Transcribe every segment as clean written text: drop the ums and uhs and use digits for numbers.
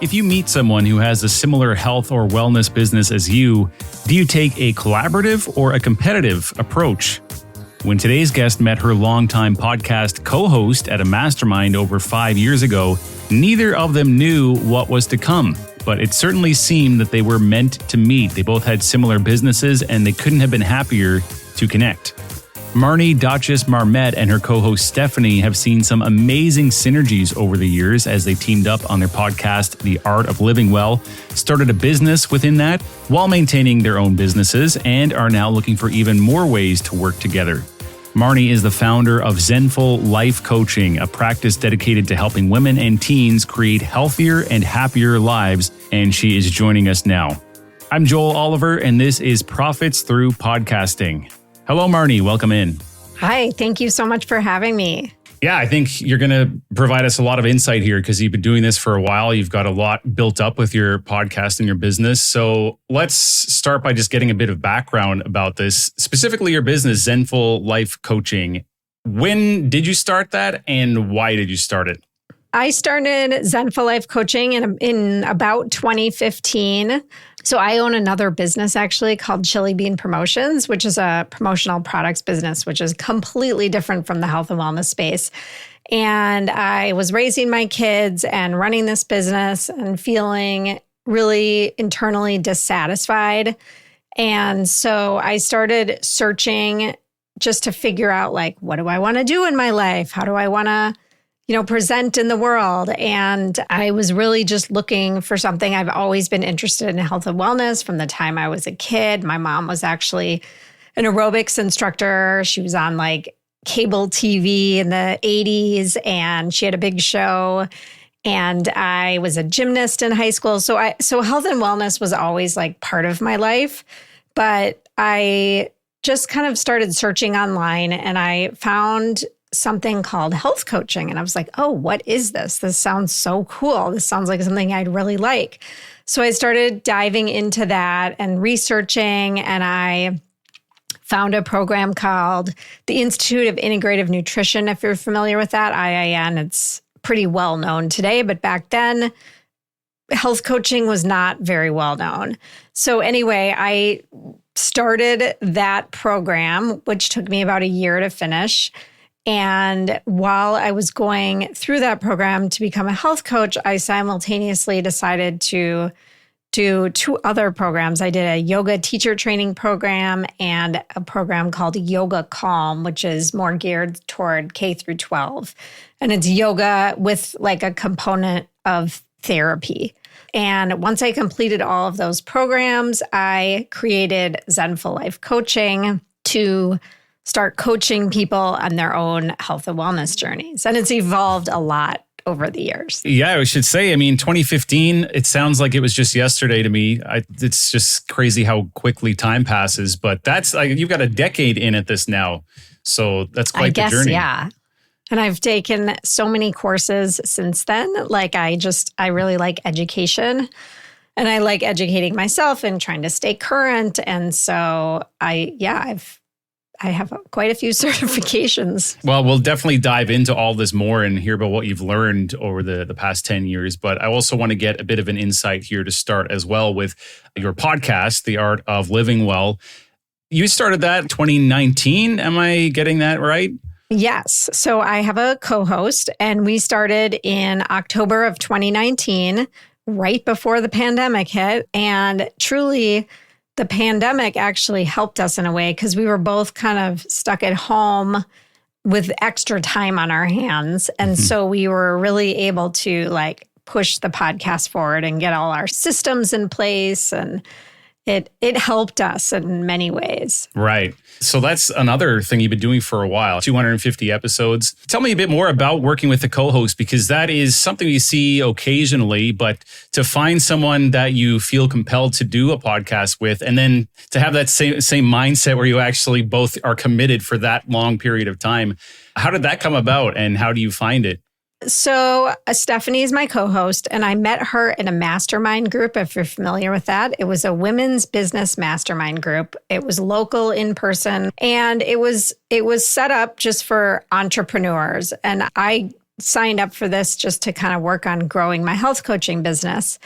If you meet someone who has a similar health or wellness business as you, do you take a collaborative or a competitive approach? When today's guest met her longtime podcast co-host at a mastermind over 5 years ago, neither of them knew what was to come, but it certainly seemed that they were meant to meet. They both had similar businesses and they couldn't have been happier to connect. Marnie Dachis Marmet and her co-host Stephanie have seen some amazing synergies over the years as they teamed up on their podcast, The Art of Living Well, started a business within that while maintaining their own businesses, and are now looking for even more ways to work together. Marnie is the founder of Zenful Life Coaching, a practice dedicated to helping women and teens create healthier and happier lives, and she is joining us now. I'm Joel Oliver, and this is Profits Through Podcasting. Hello, Marnie. Welcome in. Hi. Thank you so much for having me. Yeah, I think you're going to provide us a lot of insight here because you've been doing this for a while. You've got a lot built up with your podcast and your business. So let's start by just getting a bit of background about this, specifically your business, Zenful Life Coaching. When did you start that and why did you start it? I started Zenful Life Coaching in about 2015. So I own another business actually called Chili Bean Promotions, which is a promotional products business, which is completely different from the health and wellness space. And I was raising my kids and running this business and feeling really internally dissatisfied. And so I started searching just to figure out, like, what do I want to do in my life? How do I want to present in the world? And I was really just looking for something. I've always been interested in health and wellness from the time I was a kid. My mom was actually an aerobics instructor. She was on like cable TV in the 80s and she had a big show. And I was a gymnast in high school. So health and wellness was always like part of my life. But I just kind of started searching online and I found something called health coaching. And I was like, oh, what is this? This sounds so cool. This sounds like something I'd really like. So I started diving into that and researching, and I found a program called the Institute of Integrative Nutrition, if you're familiar with that, IIN. It's pretty well known today, but back then, health coaching was not very well known. So anyway, I started that program, which took me about a year to finish. And while I was going through that program to become a health coach, I simultaneously decided to do 2 other programs. I did a yoga teacher training program and a program called Yoga Calm, which is more geared toward K through 12. And it's yoga with like a component of therapy. And once I completed all of those programs, I created Zenful Life Coaching to start coaching people on their own health and wellness journeys. And it's evolved a lot over the years. Yeah, I should say, 2015, it sounds like it was just yesterday to me. It's just crazy how quickly time passes, but that's like, you've got a decade in at this now. So that's quite the journey. Yeah. And I've taken so many courses since then. Like I really like education. And I like educating myself and trying to stay current. And so I have quite a few certifications. Well, we'll definitely dive into all this more and hear about what you've learned over the past 10 years. But I also want to get a bit of an insight here to start as well with your podcast, The Art of Living Well. You started that in 2019. Am I getting that right? Yes. So I have a co-host and we started in October of 2019, right before the pandemic hit. And truly, the pandemic actually helped us in a way because we were both kind of stuck at home with extra time on our hands. And so we were really able to like push the podcast forward and get all our systems in place. And it helped us in many ways. Right. So that's another thing you've been doing for a while, 250 episodes. Tell me a bit more about working with the co-host, because that is something you see occasionally, but to find someone that you feel compelled to do a podcast with, and then to have that same mindset where you actually both are committed for that long period of time. How did that come about and how do you find it? So Stephanie is my co-host, and I met her in a mastermind group, if you're familiar with that. It was a women's business mastermind group. It was local, in person, and it was set up just for entrepreneurs. And I signed up for this just to kind of work on growing my health coaching business.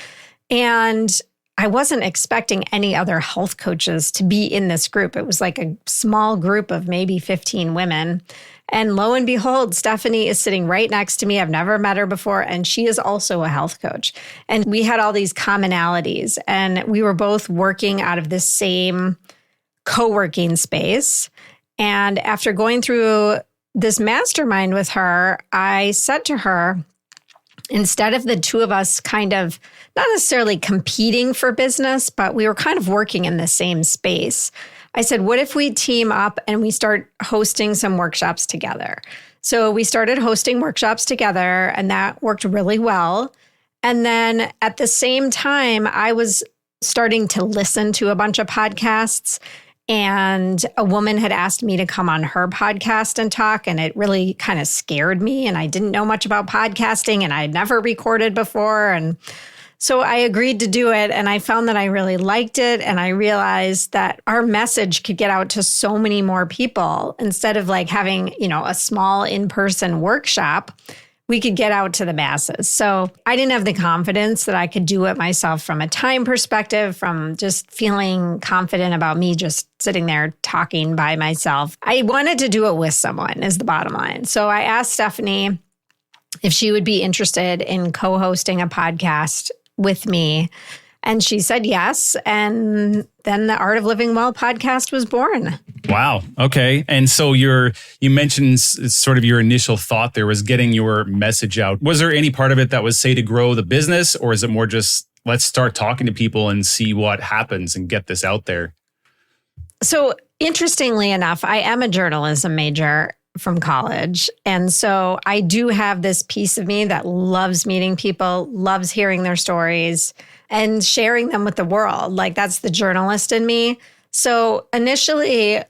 And I wasn't expecting any other health coaches to be in this group. It was like a small group of maybe 15 women. And lo and behold, Stephanie is sitting right next to me. I've never met her before, and she is also a health coach. And we had all these commonalities, and we were both working out of this same co-working space. And after going through this mastermind with her, I said to her, instead of the two of us kind of not necessarily competing for business, but we were kind of working in the same space, I said, what if we team up and we start hosting some workshops together? So we started hosting workshops together, and that worked really well. And then at the same time, I was starting to listen to a bunch of podcasts, and a woman had asked me to come on her podcast and talk, and it really kind of scared me. And I didn't know much about podcasting, and I had never recorded before. And so I agreed to do it, and I found that I really liked it. And I realized that our message could get out to so many more people. Instead of like having, a small in-person workshop, we could get out to the masses. So I didn't have the confidence that I could do it myself from a time perspective, from just feeling confident about me just sitting there talking by myself. I wanted to do it with someone is the bottom line. So I asked Stephanie if she would be interested in co-hosting a podcast with me. And she said yes. And then the Art of Living Well podcast was born. Wow. Okay. And so you mentioned sort of your initial thought there was getting your message out. Was there any part of it that was, say, to grow the business, or is it more just let's start talking to people and see what happens and get this out there? So interestingly enough, I am a journalism major from college. And so I do have this piece of me that loves meeting people, loves hearing their stories and sharing them with the world. Like that's the journalist in me. So initially,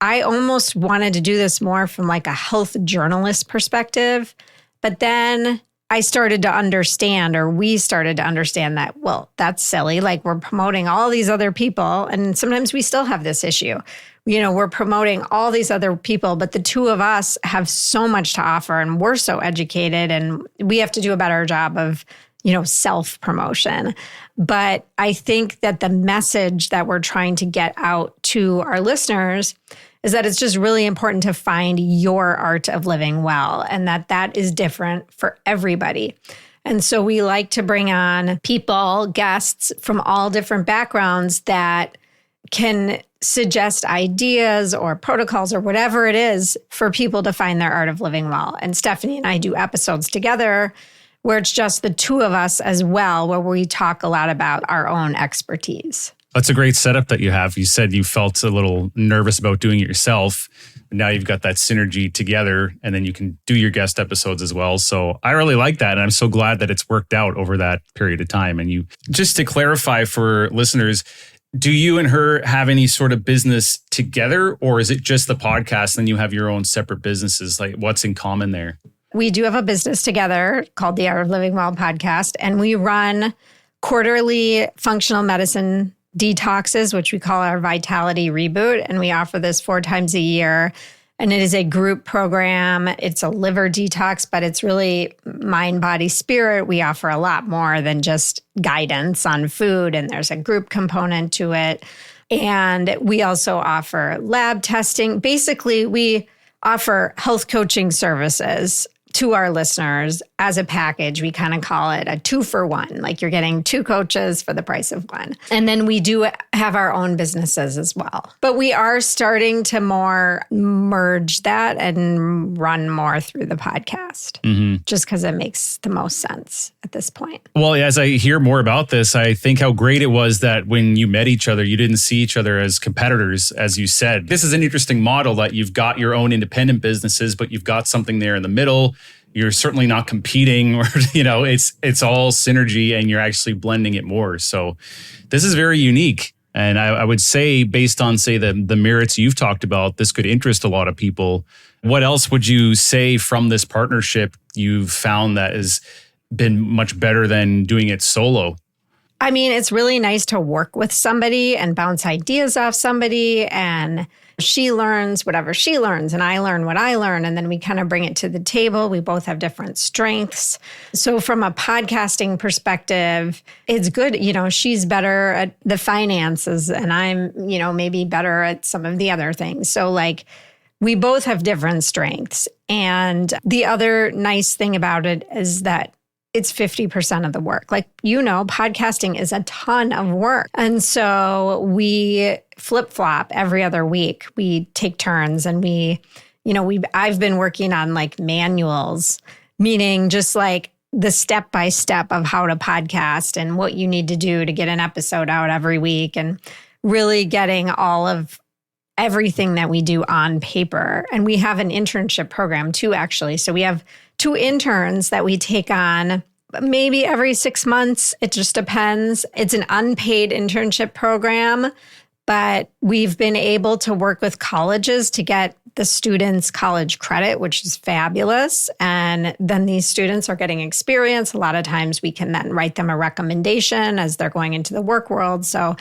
I almost wanted to do this more from like a health journalist perspective. But then I started to understand, or we started to understand that, well, that's silly. Like we're promoting all these other people. And sometimes we still have this issue. We're promoting all these other people, but the two of us have so much to offer, and we're so educated, and we have to do a better job of, self-promotion. But I think that the message that we're trying to get out to our listeners is that it's just really important to find your art of living well, and that is different for everybody. And so we like to bring on people, guests from all different backgrounds that can suggest ideas or protocols or whatever it is for people to find their art of living well. And Stephanie and I do episodes together where it's just the two of us as well, where we talk a lot about our own expertise. That's a great setup that you have. You said you felt a little nervous about doing it yourself. Now you've got that synergy together, and then you can do your guest episodes as well. So I really like that. And I'm so glad that it's worked out over that period of time. And you, just to clarify for listeners, do you and her have any sort of business together, or is it just the podcast and you have your own separate businesses? Like what's in common there? We do have a business together called the Art of Living Well podcast, and we run quarterly functional medicine detoxes, which we call our Vitality Reboot. And we offer this 4 times a year. And it is a group program. It's a liver detox, but it's really mind, body, spirit. We offer a lot more than just guidance on food. And there's a group component to it. And we also offer lab testing. Basically, we offer health coaching services to our listeners as a package. We kind of call it a 2-for-1, like you're getting 2 coaches for the price of 1. And then we do have our own businesses as well. But we are starting to more merge that and run more through the podcast, just because it makes the most sense at this point. Well, as I hear more about this, I think how great it was that when you met each other, you didn't see each other as competitors, as you said. This is an interesting model that you've got your own independent businesses, but you've got something there in the middle. You're certainly not competing, or, it's all synergy, and you're actually blending it more. So this is very unique. And I would say, based on, say, the merits you've talked about, this could interest a lot of people. What else would you say from this partnership you've found that has been much better than doing it solo? I mean, it's really nice to work with somebody and bounce ideas off somebody and She learns whatever she learns and I learn what I learn. And then we kind of bring it to the table. We both have different strengths. So from a podcasting perspective, it's good. She's better at the finances and I'm, maybe better at some of the other things. So like we both have different strengths. And the other nice thing about it is that it's 50% of the work. Like, podcasting is a ton of work. And so we flip-flop every other week. We take turns and I've been working on like manuals, meaning just like the step-by-step of how to podcast and what you need to do to get an episode out every week and really getting all of everything that we do on paper. And we have an internship program too, actually. So we have 2 interns that we take on maybe every 6 months. It just depends. It's an unpaid internship program, but we've been able to work with colleges to get the students college credit, which is fabulous. And then these students are getting experience. A lot of times we can then write them a recommendation as they're going into the work world. So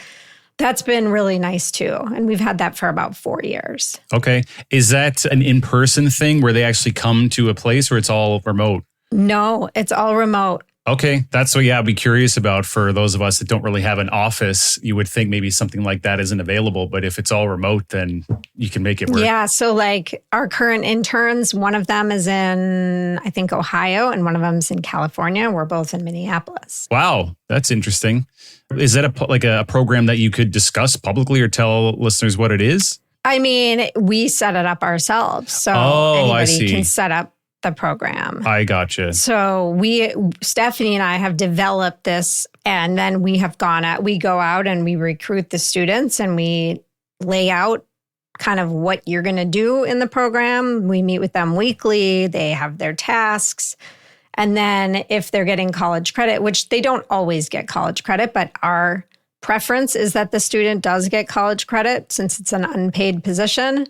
that's been really nice too. And we've had that for about 4 years. Okay. Is that an in-person thing where they actually come to a place or it's all remote? No, it's all remote. Okay. That's what, I'd be curious about for those of us that don't really have an office. You would think maybe something like that isn't available, but if it's all remote, then you can make it work. Yeah. So like our current interns, one of them is in, I think, Ohio, and one of them's in California. We're both in Minneapolis. Wow. That's interesting. Is that a program that you could discuss publicly or tell listeners what it is? I mean, we set it up ourselves. So anybody can set up the program. I gotcha. So Stephanie and I have developed this, and then we go out and we recruit the students and we lay out kind of what you're going to do in the program. We meet with them weekly. They have their tasks. And then if they're getting college credit, which they don't always get college credit, but our preference is that the student does get college credit since it's an unpaid position,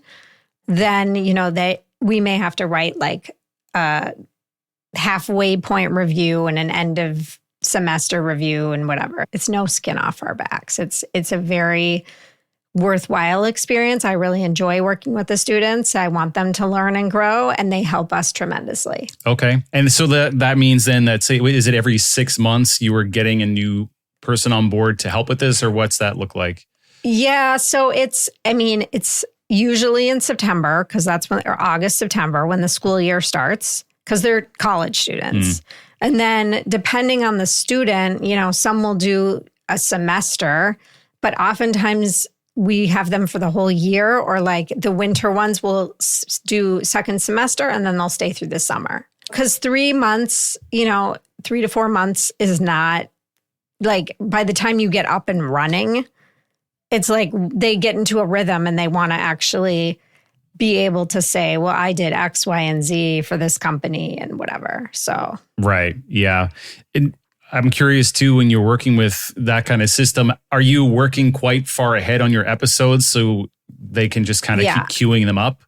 then, we may have to write like a halfway point review and an end of semester review and whatever. It's no skin off our backs. It's a very worthwhile experience. I really enjoy working with the students. I want them to learn and grow, and they help us tremendously. Okay. And so that means then that, is it every 6 months you are getting a new person on board to help with this, or what's that look like? Yeah. So it's usually in September, because that's or August, September, when the school year starts, because they're college students. And then depending on the student, some will do a semester, but oftentimes we have them for the whole year, or like the winter ones will do second semester and then they'll stay through the summer. Because 3 months, 3 to 4 months is not like, by the time you get up and running, it's like they get into a rhythm and they want to actually be able to say, well, I did X, Y, and Z for this company and whatever. So. Right. Yeah. And I'm curious too, when you're working with that kind of system, are you working quite far ahead on your episodes so they can just kind of keep queuing them up?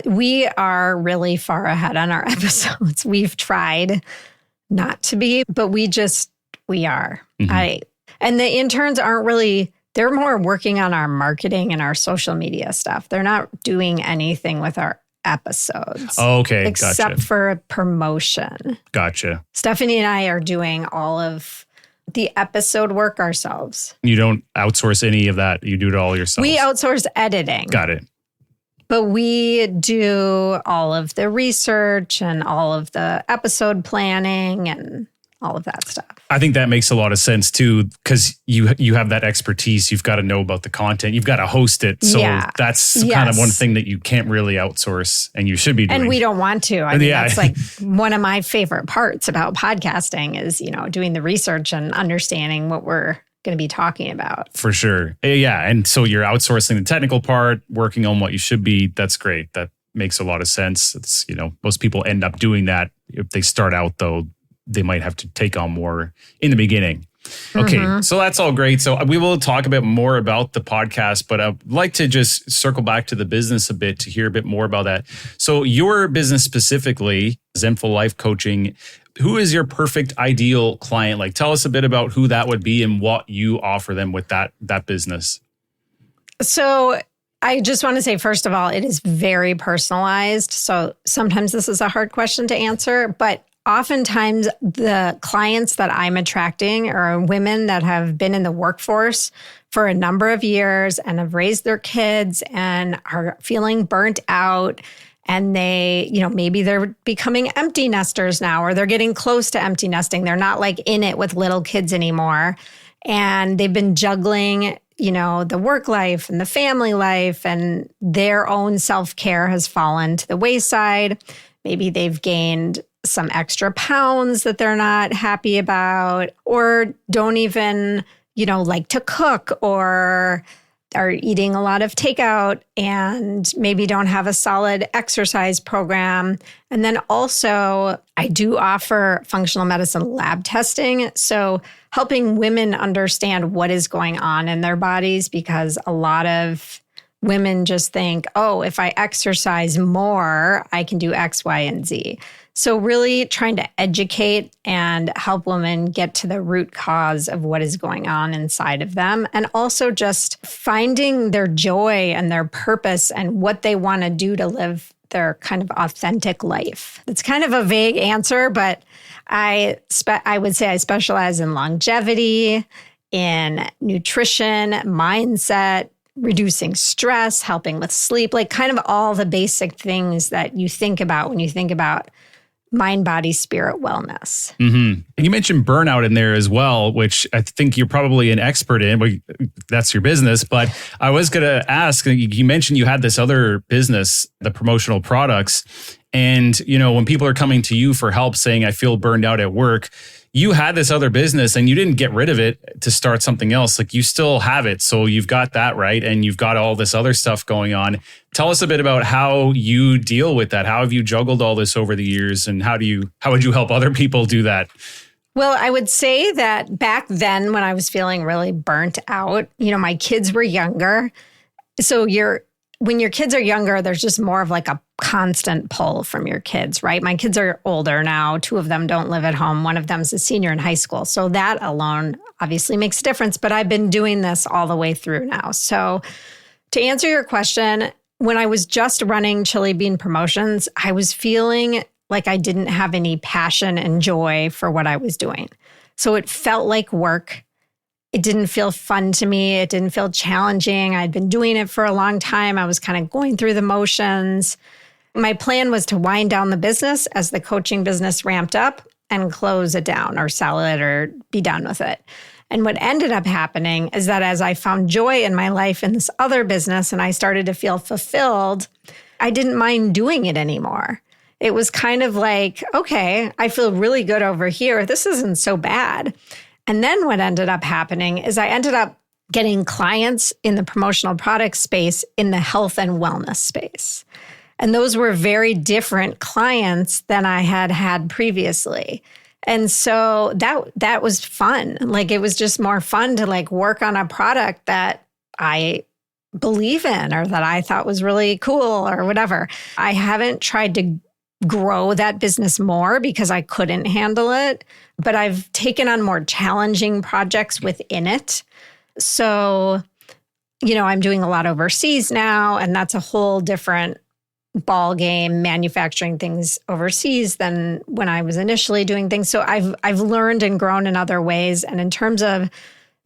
We are really far ahead on our episodes. We've tried not to be, but we are. Mm-hmm. And the interns aren't really, they're more working on our marketing and our social media stuff. They're not doing anything with our episodes. Oh, okay. Except for promotion. Gotcha. Stephanie and I are doing all of the episode work ourselves. You don't outsource any of that. You do it all yourself. We outsource editing. Got it. But we do all of the research and all of the episode planning and all of that stuff. I think that makes a lot of sense too, because you have that expertise. You've got to know about the content. You've got to host it. So that's kind of one thing that you can't really outsource, and you should be doing. And we don't want to. I mean, that's like one of my favorite parts about podcasting is, doing the research and understanding what we're going to be talking about. For sure. Yeah. And so you're outsourcing the technical part, working on what you should be. That's great. That makes a lot of sense. It's, most people end up doing that. If they start out though, they might have to take on more in the beginning. Okay, So that's all great. So we will talk a bit more about the podcast, but I'd like to just circle back to the business a bit to hear a bit more about that. So your business specifically, Zenful Life Coaching, who is your perfect ideal client? Like, tell us a bit about who that would be and what you offer them with that business. So I just want to say, first of all, it is very personalized. So sometimes this is a hard question to answer, but oftentimes the clients that I'm attracting are women that have been in the workforce for a number of years and have raised their kids and are feeling burnt out. And they, maybe they're becoming empty nesters now, or they're getting close to empty nesting. They're not like in it with little kids anymore. And they've been juggling, the work life and the family life, and their own self-care has fallen to the wayside. Maybe they've gained some extra pounds that they're not happy about, or don't even, like to cook, or are eating a lot of takeout and maybe don't have a solid exercise program. And then also, I do offer functional medicine lab testing. So helping women understand what is going on in their bodies, because a lot of women just think, oh, if I exercise more, I can do X, Y, and Z. So really trying to educate and help women get to the root cause of what is going on inside of them. And also just finding their joy and their purpose and what they want to do to live their kind of authentic life. It's kind of a vague answer, but I would say I specialize in longevity, in nutrition, mindset, reducing stress, helping with sleep, like kind of all the basic things that you think about when you think about mind, body, spirit wellness. Mm-hmm. And you mentioned burnout in there as well, which I think you're probably an expert in, but that's your business. But I was going to ask, you mentioned you had this other business, the promotional products. And, when people are coming to you for help saying, I feel burned out at work, you had this other business and you didn't get rid of it to start something else. Like you still have it. So you've got that, right? And you've got all this other stuff going on. Tell us a bit about how you deal with that. How have you juggled all this over the years, and how would you help other people do that? Well, I would say that back then when I was feeling really burnt out, my kids were younger. So when your kids are younger, there's just more of like a constant pull from your kids, right? My kids are older now. 2 of them don't live at home. One of them's a senior in high school. So that alone obviously makes a difference. But I've been doing this all the way through now. So to answer your question, when I was just running Chili Bean Promotions, I was feeling like I didn't have any passion and joy for what I was doing. So it felt like work. It didn't feel fun to me. It didn't feel challenging. I'd been doing it for a long time. I was kind of going through the motions. My plan was to wind down the business as the coaching business ramped up and close it down or sell it or be done with it. And what ended up happening is that as I found joy in my life in this other business and I started to feel fulfilled, I didn't mind doing it anymore. It was kind of like, okay, I feel really good over here. This isn't so bad. And then what ended up happening is I ended up getting clients in the promotional product space in the health and wellness space. And those were very different clients than I had had previously. And so that was fun. Like it was just more fun to like work on a product that I believe in or that I thought was really cool or whatever. I haven't tried to grow that business more because I couldn't handle it, but I've taken on more challenging projects within it. So, I'm doing a lot overseas now, and that's a whole different ball game, manufacturing things overseas than when I was initially doing things. So I've learned and grown in other ways. And in terms of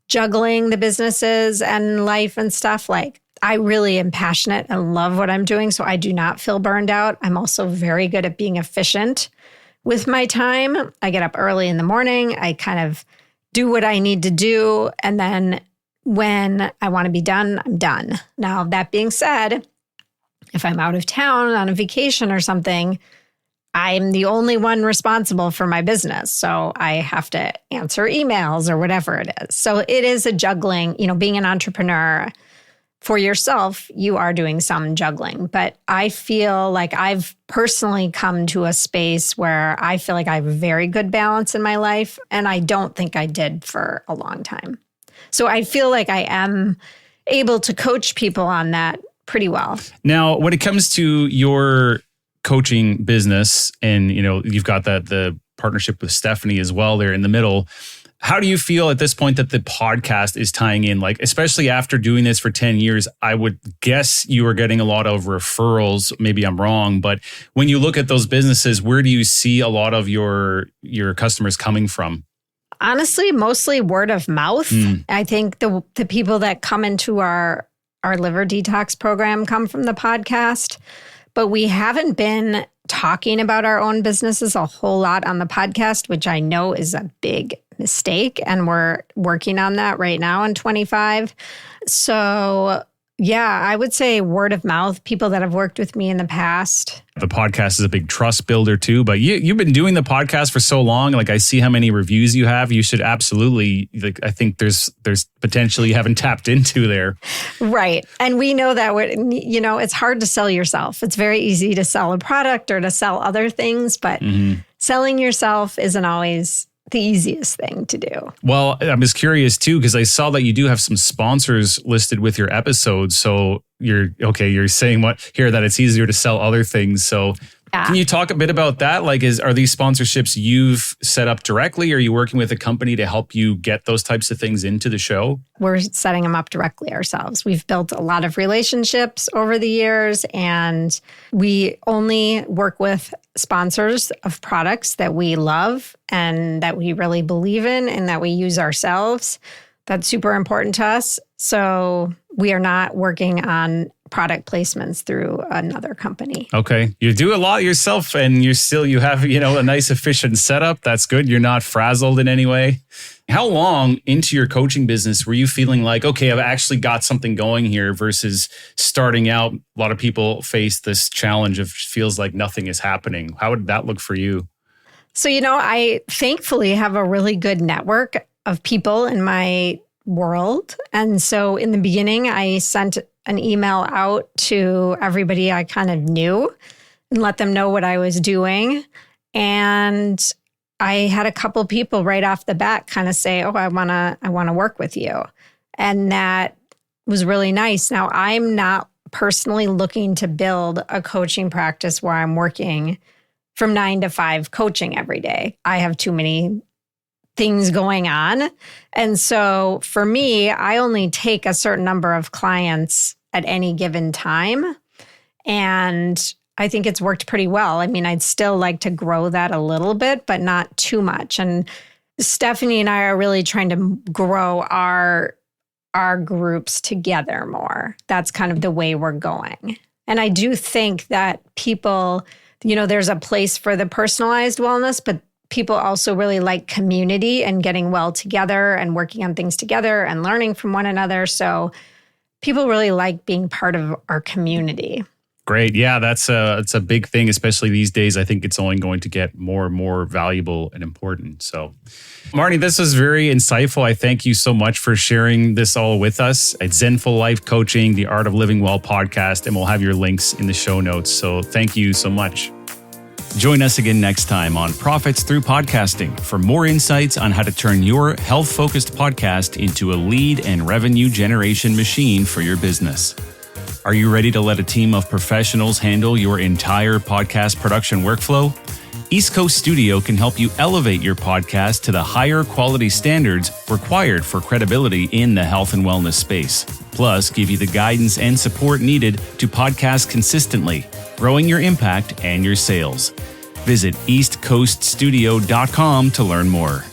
juggling the businesses and life and stuff, like I really am passionate and love what I'm doing. So I do not feel burned out. I'm also very good at being efficient with my time. I get up early in the morning. I kind of do what I need to do. And then when I want to be done, I'm done. Now, that being said, if I'm out of town on a vacation or something, I'm the only one responsible for my business. So I have to answer emails or whatever it is. So it is a juggling, being an entrepreneur for yourself, you are doing some juggling. But I feel like I've personally come to a space where I feel like I have a very good balance in my life. And I don't think I did for a long time. So I feel like I am able to coach people on that pretty well. Now, when it comes to your coaching business and, you've got the partnership with Stephanie as well there in the middle, How do you feel at this point that the podcast is tying in? Like, especially after doing this for 10 years, I would guess you are getting a lot of referrals. Maybe I'm wrong, but when you look at those businesses, where do you see a lot of your customers coming from? Honestly, mostly word of mouth. I think the people that come into our liver detox program come from the podcast, but we haven't been talking about our own businesses a whole lot on the podcast, which I know is a big mistake. And we're working on that right now in 25. So yeah, I would say word of mouth, people that have worked with me in the past. The podcast is a big trust builder too, but you've been doing the podcast for so long. Like I see how many reviews you have. You should absolutely, like, I think there's potential you haven't tapped into there. Right. And we know that, it's hard to sell yourself. It's very easy to sell a product or to sell other things, but selling yourself isn't always the easiest thing to do. Well, I'm just curious too, because I saw that you do have some sponsors listed with your episodes. So you're saying that it's easier to sell other things. So can you talk a bit about that? Like, are these sponsorships you've set up directly? Or are you working with a company to help you get those types of things into the show? We're setting them up directly ourselves. We've built a lot of relationships over the years, and we only work with sponsors of products that we love and that we really believe in and that we use ourselves. That's super important to us. So we are not working on product placements through another company. Okay. You do a lot yourself and you have, a nice efficient setup. That's good. You're not frazzled in any way. How long into your coaching business were you feeling like, okay, I've actually got something going here versus starting out? A lot of people face this challenge of feels like nothing is happening. How would that look for you? So, I thankfully have a really good network of people in my world. And so in the beginning, I sent an email out to everybody I kind of knew and let them know what I was doing. And I had a couple people right off the bat kind of say, "Oh, I want to work with you." And that was really nice. Now, I'm not personally looking to build a coaching practice where I'm working from 9 to 5 coaching every day. I have too many things going on. And so for me, I only take a certain number of clients at any given time. And I think it's worked pretty well. I mean, I'd still like to grow that a little bit, but not too much. And Stephanie and I are really trying to grow our groups together more. That's kind of the way we're going. And I do think that people, there's a place for the personalized wellness, but people also really like community and getting well together and working on things together and learning from one another. So people really like being part of our community. Great. Yeah, it's a big thing, especially these days. I think it's only going to get more and more valuable and important. So, Marnie, this was very insightful. I thank you so much for sharing this all with us at Zenful Life Coaching, the Art of Living Well podcast, and we'll have your links in the show notes. So thank you so much. Join us again next time on Profits Through Podcasting for more insights on how to turn your health-focused podcast into a lead and revenue generation machine for your business. Are you ready to let a team of professionals handle your entire podcast production workflow? East Coast Studio can help you elevate your podcast to the higher quality standards required for credibility in the health and wellness space. Plus, give you the guidance and support needed to podcast consistently, growing your impact and your sales. Visit eastcoaststudio.com to learn more.